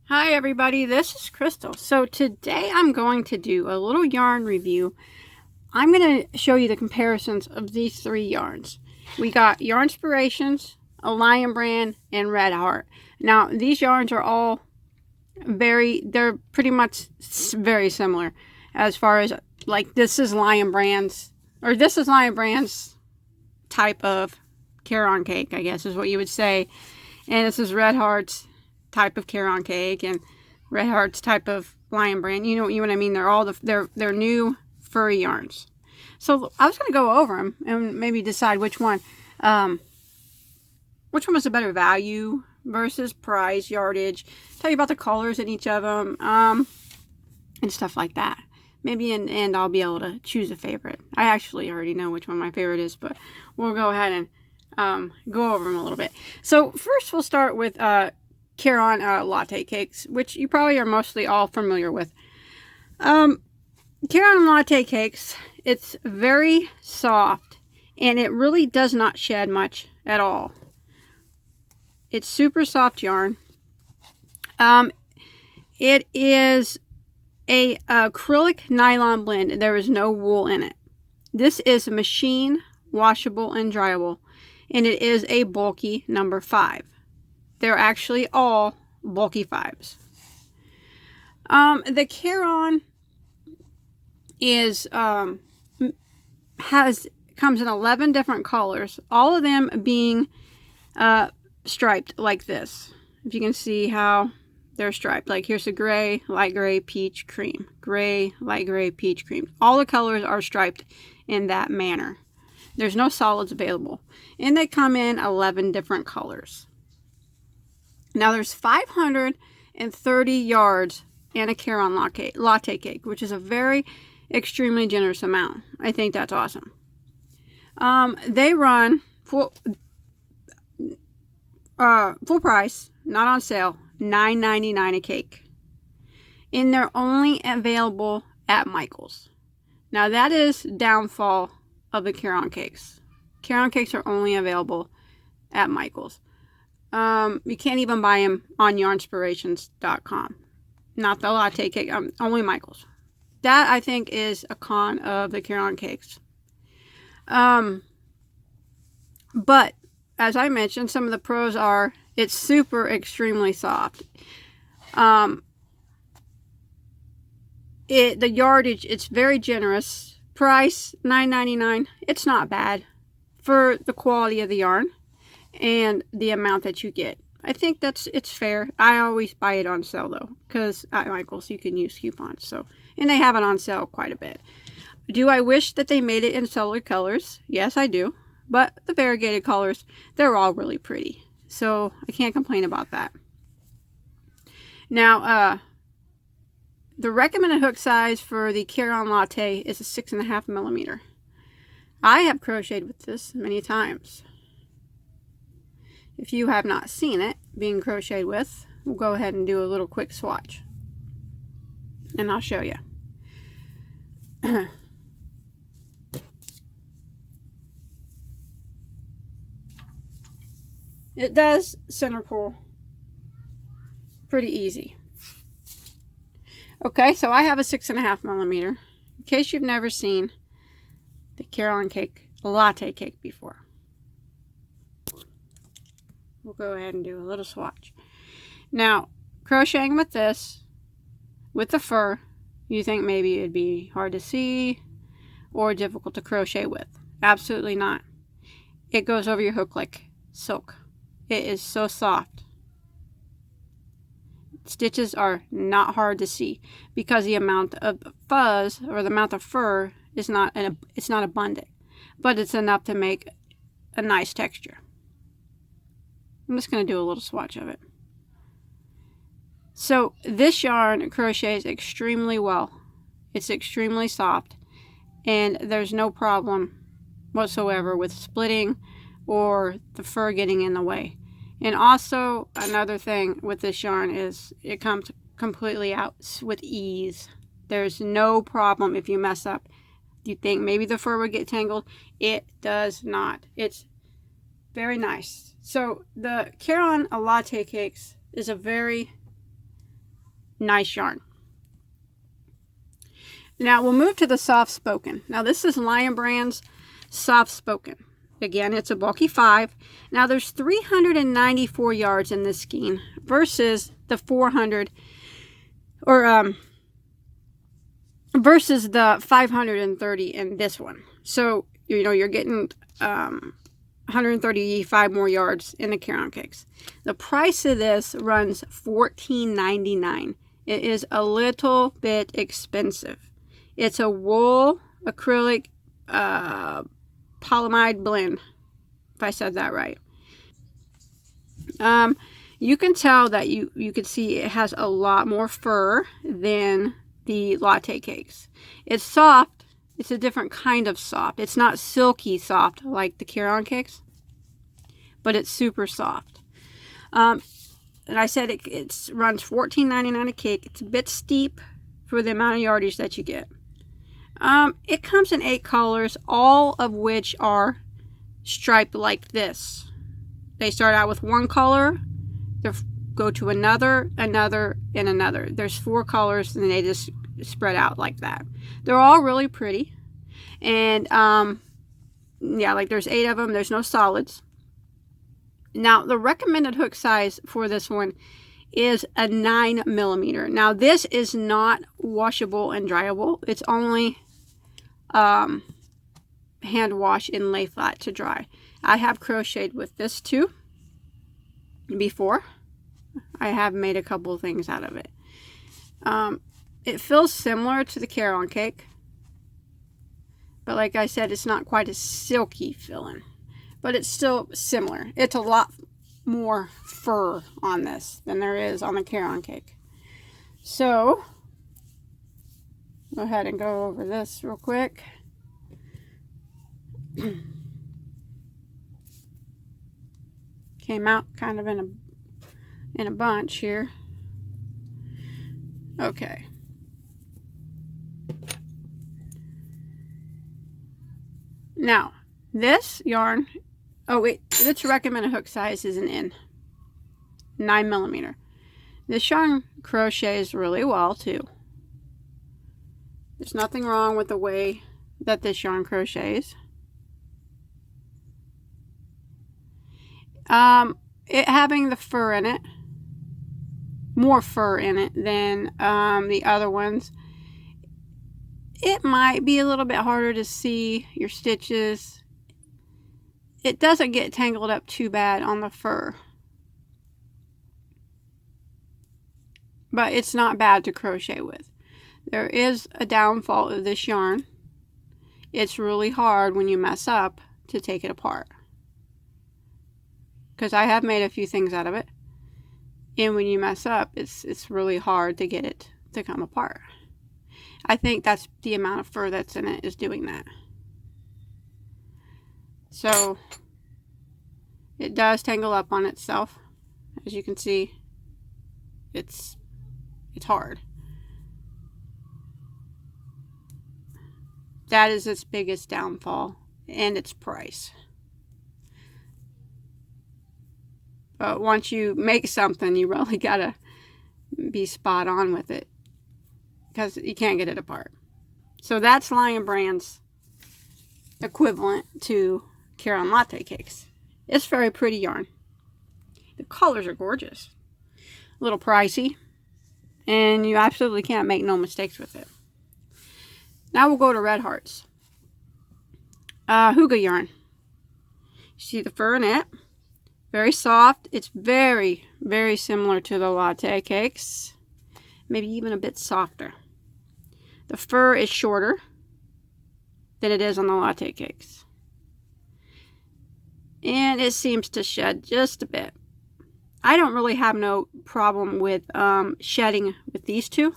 Hi everybody, this is Crystal. So today I'm going to do a little yarn review. I'm going to show you the comparisons of these three yarns. We got Yarnspirations, a Lion Brand, and Red Heart. Now these yarns are all they're pretty much very similar as far as like this is Lion Brand's type of Caron cake, I guess is what you would say. And this is Red Heart's type of Caron cake and Red Heart's type of Lion Brand. You know what I mean? They're all they're new furry yarns. So I was going to go over them and maybe decide which one was a better value versus price, yardage. Tell you about the colors in each of them and stuff like that. Maybe in the end I'll be able to choose a favorite. I actually already know which one my favorite is, but we'll go ahead and go over them a little bit. So first we'll start with Caron latte cakes, which you probably are mostly all familiar with. Caron latte cakes, it's very soft and it really does not shed much at all. It's super soft yarn. It is a acrylic nylon blend. There is no wool in it. This is machine washable and dryable, and it is a bulky number 5. They're actually all bulky 5s. The Caron is comes in 11 different colors, all of them being striped like this. If you can see how they're striped, like here's the gray, light gray, peach, cream, gray, light gray, peach, cream. All the colors are striped in that manner. There's no solids available, and they come in 11 different colors. Now there's 530 yards in a Caron latte cake, which is a very extremely generous amount. I think that's awesome. They run full price, not on sale, $9.99 a cake. And they're only available at Michael's. Now that is downfall of the Caron cakes. Caron cakes are only available at Michael's. You can't even buy them on yarnspirations.com. Not the latte cake, only Michael's. That, I think, is a con of the Caron cakes. But, as I mentioned, some of the pros are, it's super extremely soft. The yardage, it's very generous. Price, $9.99. It's not bad for the quality of the yarn and the amount that you get. I think it's fair. I always buy it on sale though, because at Michael's you can use coupons. So, and they have it on sale quite a bit. Do I wish that they made it in solar colors? Yes, I do. But the variegated colors, they're all really pretty. So I can't complain about that. Now, the recommended hook size for the Caron latte is a 6.5 millimeter. I have crocheted with this many times. If you have not seen it being crocheted with, we'll go ahead and do a little quick swatch. And I'll show you. It does center pull pretty easy. Okay, so I have a 6.5 millimeter. In case you've never seen the Caron cake latte cake before. We'll go ahead and do a little swatch. Now, crocheting with this, with the fur, you think maybe it'd be hard to see or difficult to crochet with. Absolutely not. It goes over your hook like silk. It is so soft. Stitches are not hard to see because the amount of fuzz or the amount of fur is not abundant, but it's enough to make a nice texture. I'm just going to do a little swatch of it. So this yarn crochets extremely well. It's extremely soft and there's no problem whatsoever with splitting or the fur getting in the way. And also another thing with this yarn is it comes completely out with ease. There's no problem if you mess up. You think maybe the fur would get tangled. It does not. It's very nice. So the Caron latte cakes is a very nice yarn. Now we'll move to the soft spoken. Now this is Lion Brand's soft spoken. Again, it's a bulky 5. Now there's 394 yards in this skein versus the 400 or versus the 530 in this one. So, you know, you're getting 135 more yards in the Caron Cakes. The price of this runs $14.99. It is a little bit expensive. It's a wool acrylic polyamide blend, if I said that right. You can tell that you can see it has a lot more fur than the latte cakes. It's soft. It's a different kind of soft. It's not silky soft like the Caron Cakes, but it's super soft. And I said it runs $14.99 a cake. It's a bit steep for the amount of yardage that you get. It comes in 8 colors, all of which are striped like this. They start out with one color, they go to another, and another. There's 4 colors, and they just spread out like that. They're all really pretty. And, yeah, like there's 8 of them. There's no solids. Now, the recommended hook size for this one is a 9mm. Now, this is not washable and dryable. It's only hand wash and lay flat to dry. I have crocheted with this too before. I have made a couple of things out of it. It feels similar to the Caron Cake, but like I said, it's not quite as silky feeling, but it's still similar. It's a lot more fur on this than there is on the Caron Cake. So go ahead and go over this real quick. Came out kind of in a bunch here. Okay. Now, this yarn, oh wait, its recommended hook size is an N, 9mm. This yarn crochets really well too. There's nothing wrong with the way that this yarn crochets. It having the fur in it, more fur in it than the other ones, it might be a little bit harder to see your stitches. It doesn't get tangled up too bad on the fur, but it's not bad to crochet with. There is a downfall of this yarn. It's really hard when you mess up to take it apart, because I have made a few things out of it, and when you mess up, it's really hard to get it to come apart. I think that's the amount of fur that's in it is doing that. So it does tangle up on itself. As you can see, it's hard. That is its biggest downfall, and its price. But once you make something, you really gotta be spot on with it, because you can't get it apart. So that's Lion Brand's equivalent to Caron Latte Cakes. It's very pretty yarn. The colors are gorgeous. A little pricey, and you absolutely can't make no mistakes with it. Now we'll go to Red Hearts. Hygge yarn. You see the fur in it. Very soft. It's very, very similar to the Latte Cakes. Maybe even a bit softer. The fur is shorter than it is on the Latte Cakes. And it seems to shed just a bit. I don't really have no problem with shedding with these two.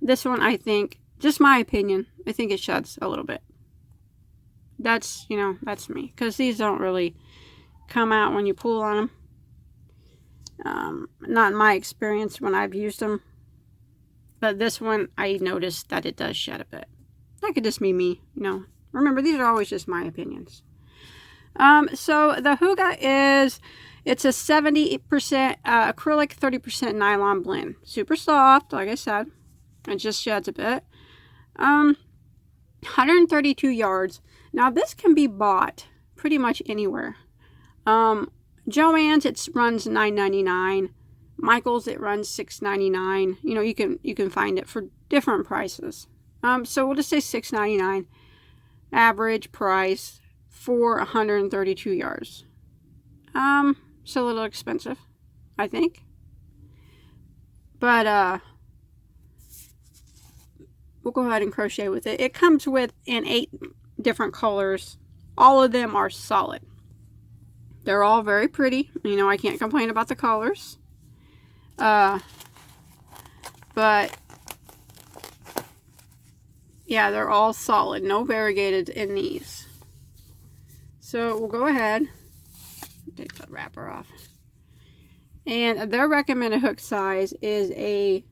This one, I think, just my opinion, I think it sheds a little bit. That's, you know, that's me. Because these don't really come out when you pull on them. Not in my experience when I've used them. But this one, I noticed that it does shed a bit. That could just be me, you know. Remember, these are always just my opinions. So the Hygge is It's a 70% acrylic, 30% nylon blend. Super soft, like I said. It just sheds a bit. 132 yards. Now this can be bought pretty much anywhere. Joann's, it runs $9.99. Michael's, it runs $6.99. You know, you can find it for different prices. So we'll just say $6.99 average price for 132 yards. It's a little expensive, I think. But we'll go ahead and crochet with it. It comes with in 8 different colors. All of them are solid. They're all very pretty. You know, I can't complain about the colors. But yeah, they're all solid. No variegated in these. So we'll go ahead. Take the wrapper off. And their recommended hook size is a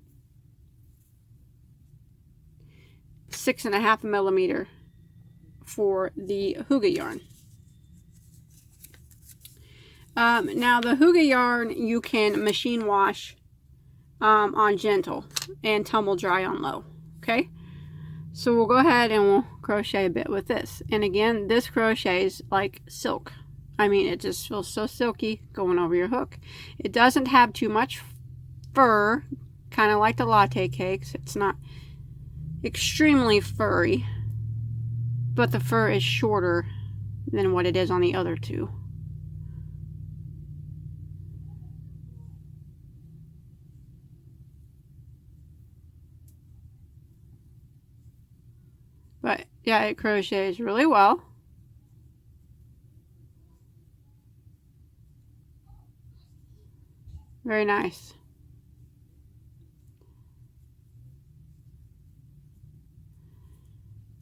6.5 millimeter for the Hygge yarn. Now the Hygge yarn you can machine wash on gentle and tumble dry on low. Okay, so we'll go ahead and we'll crochet a bit with this. And again, this crochets like silk. I mean, it just feels so silky going over your hook. It doesn't have too much fur, kind of like the latte cakes. It's not extremely furry, but the fur is shorter than what it is on the other two. But yeah, it crochets really well. Very nice.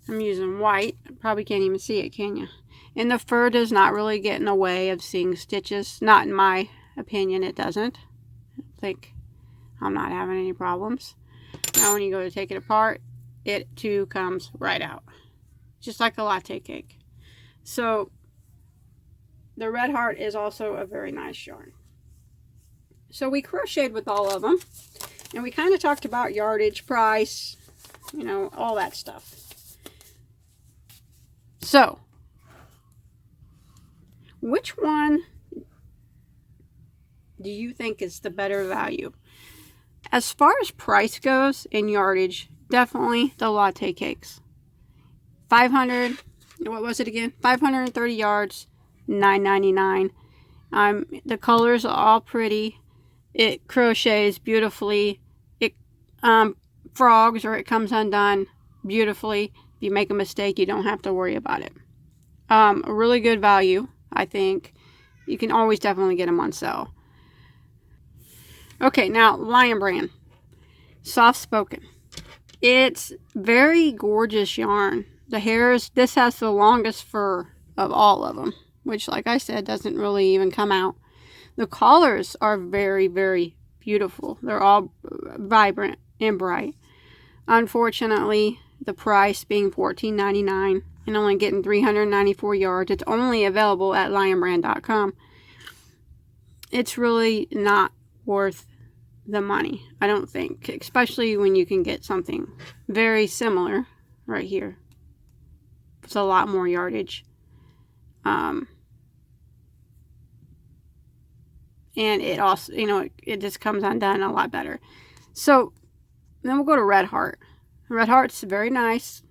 I'm using white. Probably can't even see it, can you? And the fur does not really get in the way of seeing stitches. Not in my opinion, it doesn't. I think I'm not having any problems. Now when you go to take it apart, it too comes right out. Just like a latte cake. So the Red Heart is also a very nice yarn. So we crocheted with all of them. And we kind of talked about yardage, price, you know, all that stuff. So, which one do you think is the better value? As far as price goes in yardage, definitely the latte cakes. 500, what was it again? 530 yards, $9.99. The colors are all pretty. It crochets beautifully. It frogs, or it comes undone beautifully. If you make a mistake, you don't have to worry about it. A really good value, I think. You can always definitely get them on sale. Okay, now Lion Brand. Soft Spoken. It's very gorgeous yarn. The hairs, this has the longest fur of all of them, which, like I said, doesn't really even come out. The collars are very, very beautiful. They're all vibrant and bright. Unfortunately, the price being $14.99 and only getting 394 yards. It's only available at lionbrand.com. It's really not worth the money, I don't think. Especially when you can get something very similar right here. It's a lot more yardage. And it also, you know, it just comes undone a lot better. So then we'll go to Red Heart. Red Heart's very nice.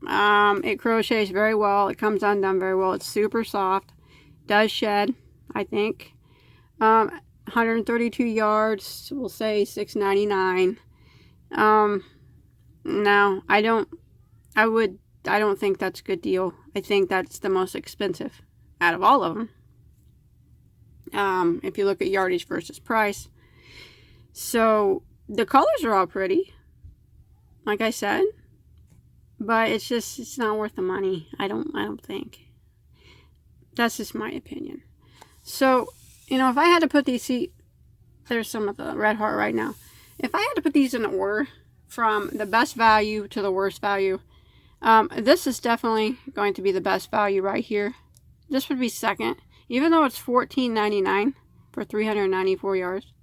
It crochets very well. It comes undone very well. It's super soft. Does shed, I think. 132 yards. We'll say $6.99. No, I don't think that's a good deal. I think that's the most expensive out of all of them. If you look at yardage versus price. So the colors are all pretty, like I said, but it's not worth the money. I don't think. That's just my opinion. So, you know, if I had to put these, see, there's some of the Red Heart right now. If I had to put these in order from the best value to the worst value, this is definitely going to be the best value right here. This would be second. Even though it's $14.99 for 394 yards,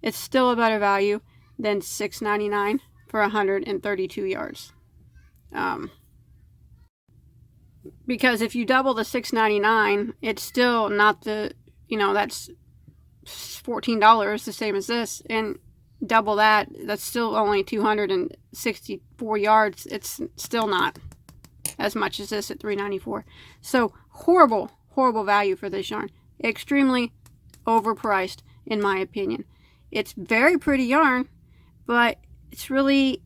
it's still a better value than $6.99 for 132 yards. Because if you double the $6.99, it's still not the, you know, that's $14, the same as this, and double that, that's still only 264 yards. It's still not as much as this at $3.94. So horrible value for this yarn. Extremely overpriced, in my opinion. It's very pretty yarn, but it's really,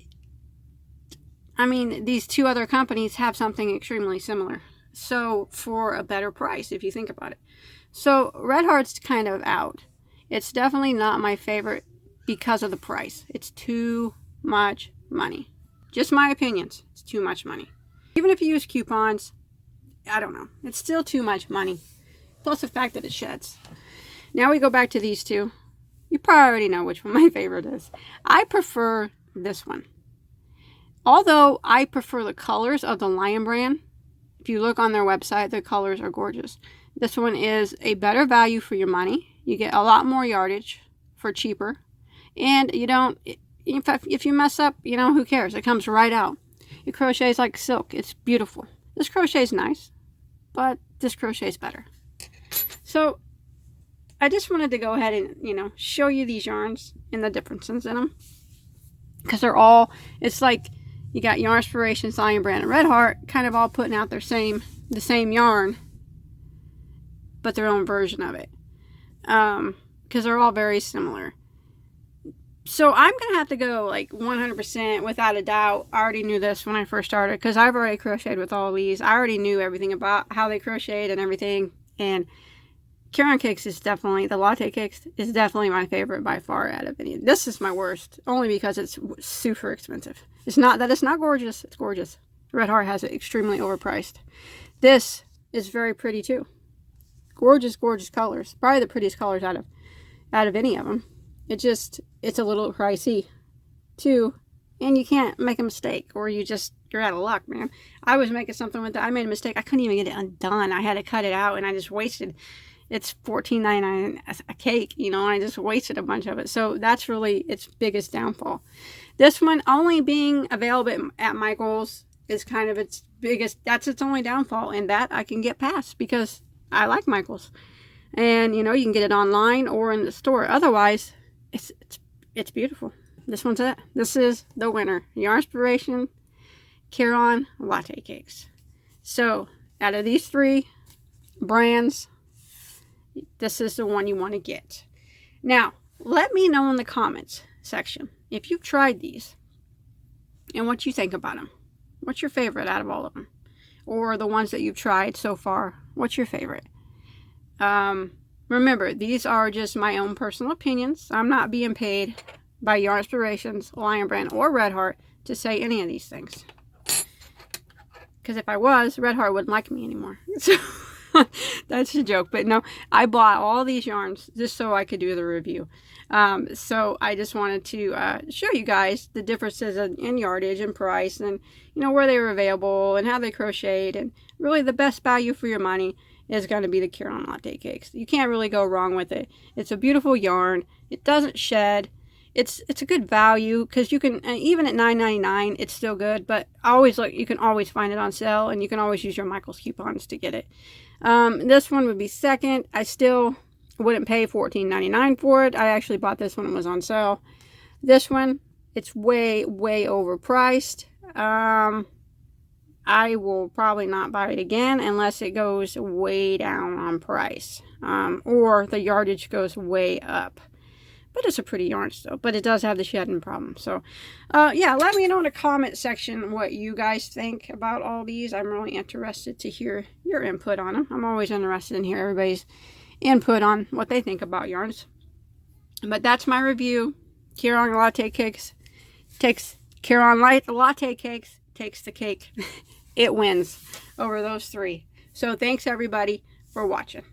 I mean, these two other companies have something extremely similar, so for a better price, if you think about it. So Red Heart's kind of out. It's definitely not my favorite because of the price. It's too much money. Just my opinions. It's too much money. Even if you use coupons, I don't know. It's still too much money. Plus the fact that it sheds. Now we go back to these two. You probably already know which one my favorite is. I prefer this one. Although I prefer the colors of the Lion brand. If you look on their website, the colors are gorgeous. This one is a better value for your money. You get a lot more yardage for cheaper. And you don't, in fact, if you mess up, you know, who cares? It comes right out. It crochets like silk. It's beautiful. This crochet is nice, but this crochet is better. So I just wanted to go ahead and, you know, show you these yarns and the differences in them. Because they're all, it's like you got Yarnspirations, Lion brand, and Red Heart kind of all putting out the same yarn, but their own version of it. Because they're all very similar. So I'm going to have to go like 100% without a doubt. I already knew this when I first started because I've already crocheted with all these. I already knew everything about how they crocheted and everything. And Caron Cakes is definitely, the latte cakes is definitely my favorite by far out of any. This is my worst, only because it's super expensive. It's not that it's not gorgeous. It's gorgeous. Red Heart has it extremely overpriced. This is very pretty too. Gorgeous, gorgeous colors. Probably the prettiest colors out of any of them. It's a little pricey too, and you can't make a mistake, or you're out of luck, man. I was making something with that. I made a mistake. I couldn't even get it undone. I had to cut it out, and I just wasted. It's $14.99 a cake, you know, and I just wasted a bunch of it. So that's really its biggest downfall. This one only being available at Michael's is kind of its biggest. That's its only downfall, and that I can get past because I like Michael's, and you know, you can get it online or in the store. Otherwise, it's beautiful. This one's it. This is the winner. Yarnspiration, Caron Latte Cakes. So out of these three brands, this is the one you want to get. Now, let me know in the comments section if you've tried these and what you think about them. What's your favorite out of all of them? Or the ones that you've tried so far, what's your favorite? Remember, these are just my own personal opinions. I'm not being paid by Yarnspirations, Lion brand, or Red Heart to say any of these things. Because if I was, Red Heart wouldn't like me anymore. So that's a joke. But no, I bought all these yarns just so I could do the review. So I just wanted to show you guys the differences in yardage and price, and you know, where they were available and how they crocheted, and really the best value for your money is going to be the Caron Latte Cakes. You can't really go wrong with it. It's a beautiful yarn. It doesn't shed. It's a good value because you can, even at $9.99, it's still good. But always look, you can always find it on sale, and you can always use your Michael's coupons to get it. This one would be second. I still wouldn't pay $14.99 for it. I actually bought this when it was on sale. This one, it's way overpriced. I will probably not buy it again unless it goes way down on price, or the yardage goes way up. But it's a pretty yarn still, but it does have the shedding problem. So yeah, let me know in the comment section what you guys think about all these. I'm really interested to hear your input on them. I'm always interested in hearing everybody's input on what they think about yarns. But that's my review. Caron Latte Cakes takes Caron Latte Cakes takes the cake. It wins over those three. So thanks everybody for watching.